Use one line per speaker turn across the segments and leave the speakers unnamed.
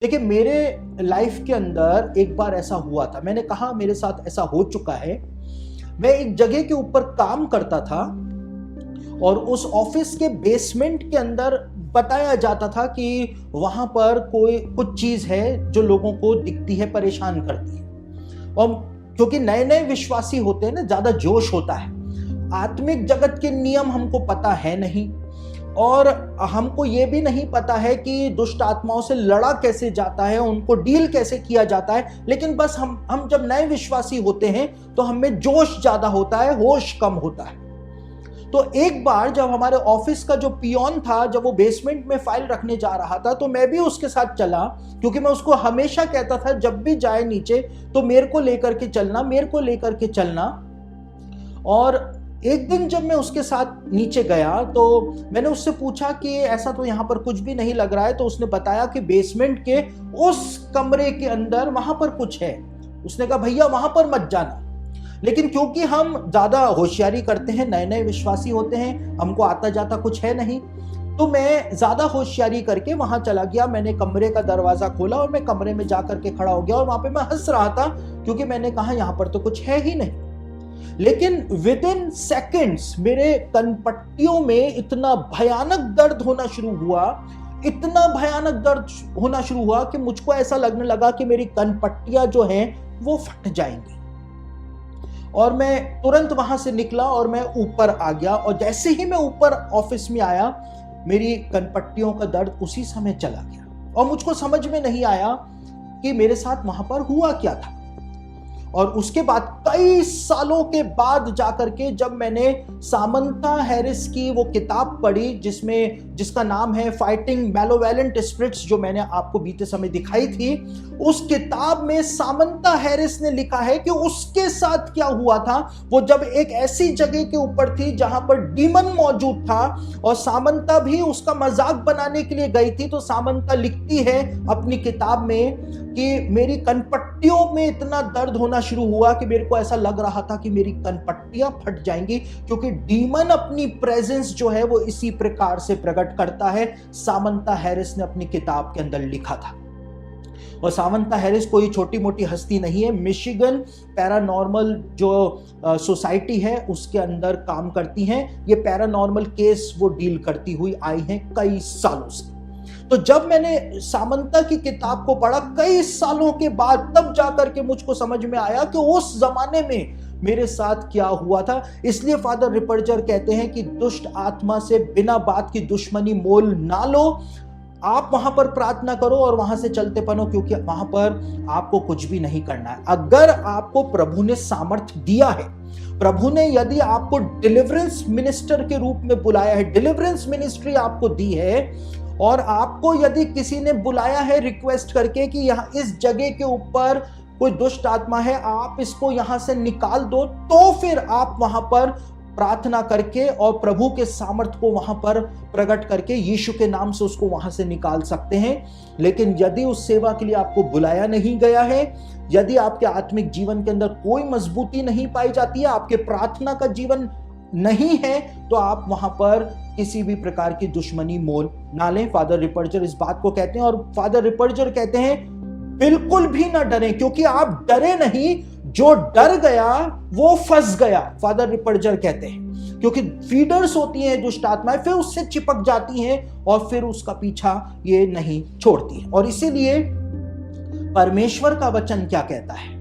देखिए, मेरे लाइफ के अंदर एक बार ऐसा हुआ था। मैंने कहा मेरे साथ ऐसा हो चुका है। मैं एक जगह के ऊपर काम करता था और उस ऑफिस के बेसमेंट के अंदर बताया जाता था कि वहां पर कोई कुछ चीज है जो लोगों को दिखती है, परेशान करती है। और क्योंकि नए नए विश्वासी होते हैं ना, ज्यादा जोश होता है। आत्मिक जगत के नियम हमको पता है नहीं, और हमको ये भी नहीं पता है कि दुष्ट आत्माओं से लड़ा कैसे जाता है, उनको डील कैसे किया जाता है। लेकिन बस हम जब नए विश्वासी होते हैं तो हमें जोश ज्यादा होता है, होश कम होता है। तो एक बार जब हमारे ऑफिस का जो पियोन था, जब वो बेसमेंट में फाइल रखने जा रहा था, तो मैं भी उसके साथ चला, क्योंकि मैं उसको हमेशा कहता था जब भी जाए नीचे तो मेरे को लेकर के चलना, मेरे को लेकर के चलना। और एक दिन जब मैं उसके साथ नीचे गया तो मैंने उससे पूछा कि ऐसा तो यहाँ पर कुछ भी नहीं लग रहा है। तो उसने बताया कि बेसमेंट के उस कमरे के अंदर वहां पर कुछ है। उसने कहा भैया वहां पर मत जाना। लेकिन क्योंकि हम ज्यादा होशियारी करते हैं, नए नए विश्वासी होते हैं, हमको आता जाता कुछ है नहीं, तो मैं ज्यादा होशियारी करके वहां चला गया। मैंने कमरे का दरवाजा खोला और मैं कमरे में जाकर के खड़ा हो गया, और वहां पे मैं हंस रहा था क्योंकि मैंने कहा यहां पर तो कुछ है ही नहीं। लेकिन विद इन सेकेंड्स मेरे कनपट्टियों में इतना भयानक दर्द होना शुरू हुआ, इतना भयानक दर्द होना शुरू हुआ कि मुझको ऐसा लगने लगा कि मेरी कनपट्टियां जो हैं वो फट जाएंगी। और मैं तुरंत वहां से निकला और मैं ऊपर आ गया, और जैसे ही मैं ऊपर ऑफिस में आया मेरी कनपट्टियों का दर्द उसी समय चला गया। और मुझको समझ में नहीं आया कि मेरे साथ वहां पर हुआ क्या था। और उसके बाद कई सालों के बाद जाकर के जब मैंने सामंता हैरिस की वो किताब पढ़ी, जिसका नाम है फाइटिंग मैलोवेलेंट स्पिरिट्स, जो मैंने आपको बीते समय दिखाई थी, उस किताब में सामंता हैरिस ने लिखा है कि उसके साथ क्या हुआ था। वो जब एक ऐसी जगह के ऊपर थी जहां पर डीमन मौजूद था, और सामंता भी उसका मजाक बनाने के लिए गई थी। तो सामंता लिखती है अपनी किताब में कि मेरी कनपट्टियों में इतना दर्द होना शुरू हुआ कि मेरे को ऐसा लग रहा था कि मेरी कनपट्टियां फट जाएंगी, क्योंकि डीमन अपनी प्रेजेंस जो है वो इसी प्रकार से प्रकट करता है। सामंता हैरिस ने अपनी किताब के अंदर लिखा था। और सामंता हैरिस कोई छोटी मोटी हस्ती नहीं है। मिशिगन पैरानॉर्मल जो सोसाइटी है उसके अंदर काम करती हैं। ये पैरानॉर्मल केस वो डील करती हुई आई हैं कई सालों से। तो जब मैंने सामंता की किताब को पढ़ा कई सालों के बाद, तब जाकर के मुझको समझ में आया कि उस जमाने में मेरे साथ क्या हुआ था। इसलिए फादर रिपर्जर कहते हैं कि दुष्ट आत्मा से बिना बात की दुश्मनी मोल ना लो। आप वहां पर प्रार्थना करो और वहां से चलते बनो, क्योंकि वहां पर आपको कुछ भी नहीं करना है। अगर आपको प्रभु ने सामर्थ्य दिया है, प्रभु ने यदि आपको डिलीवरेंस मिनिस्टर के रूप में बुलाया है, डिलीवरेंस मिनिस्ट्री आपको दी है, और आपको यदि किसी ने बुलाया है रिक्वेस्ट करके कि यहां इस जगह के ऊपर कोई दुष्ट आत्मा है, आप इसको यहां से निकाल दो, तो फिर आप वहां पर प्रार्थना करके और प्रभु के सामर्थ को वहां पर प्रकट करके यीशु के नाम से उसको वहां से निकाल सकते हैं। लेकिन यदि उस सेवा के लिए आपको बुलाया नहीं गया है, यदि आपके आत्मिक जीवन के अंदर कोई मजबूती नहीं पाई जाती है, आपके प्रार्थना का जीवन नहीं है, तो आप वहां पर किसी भी प्रकार की दुश्मनी मोल ना लें। फादर रिपर्जर इस बात को कहते हैं, और फादर रिपर्जर कहते हैं बिल्कुल भी ना डरें, क्योंकि आप डरे नहीं, जो डर गया वो फंस गया। फादर रिपर्जर कहते हैं क्योंकि फीडर्स होती हैं दुष्ट आत्माएं, फिर उससे चिपक जाती हैं और फिर उसका पीछा ये नहीं छोड़ती है। और इसीलिए परमेश्वर का वचन क्या कहता है?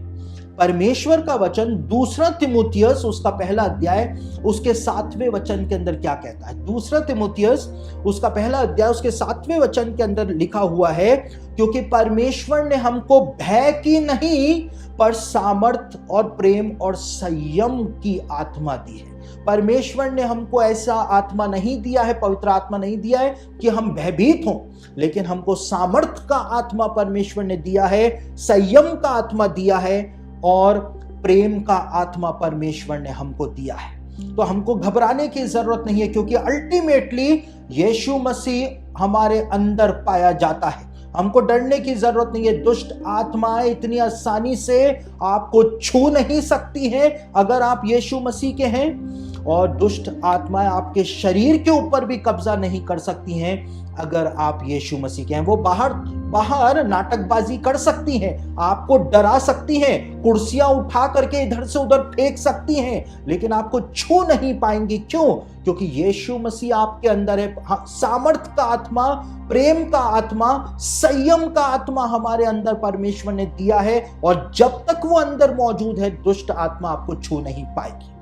परमेश्वर का वचन 2 तिमुथियुस उसका पहला अध्याय उसके 7वें वचन के अंदर क्या कहता है? 2 तिमुथियुस उसका पहला अध्याय उसके 7वें वचन के अंदर लिखा हुआ है, क्योंकि परमेश्वर ने हमको भय की नहीं पर सामर्थ और प्रेम और संयम की आत्मा दी है। परमेश्वर ने हमको ऐसा आत्मा नहीं दिया है, पवित्र आत्मा नहीं दिया है कि हम भयभीत हों, लेकिन हमको सामर्थ का आत्मा परमेश्वर ने दिया है, संयम का आत्मा दिया है, और प्रेम का आत्मा परमेश्वर ने हमको दिया है। तो हमको घबराने की जरूरत नहीं है, क्योंकि अल्टीमेटली यीशु मसीह हमारे अंदर पाया जाता है। हमको डरने की जरूरत नहीं है। दुष्ट आत्माएं इतनी आसानी से आपको छू नहीं सकती हैं अगर आप यीशु मसीह के हैं, और दुष्ट आत्माएं आपके शरीर के ऊपर भी कब्जा नहीं कर सकती हैं अगर आप यीशु मसीह के हैं। वो बाहर नाटकबाजी कर सकती हैं, आपको डरा सकती हैं, कुर्सियां उठा करके इधर से उधर फेंक सकती हैं, लेकिन आपको छू नहीं पाएंगी। क्यों? क्योंकि यीशु मसीह आपके अंदर है। सामर्थ का आत्मा, प्रेम का आत्मा, संयम का आत्मा हमारे अंदर परमेश्वर ने दिया है, और जब तक वो अंदर मौजूद है दुष्ट आत्मा आपको छू नहीं पाएगी।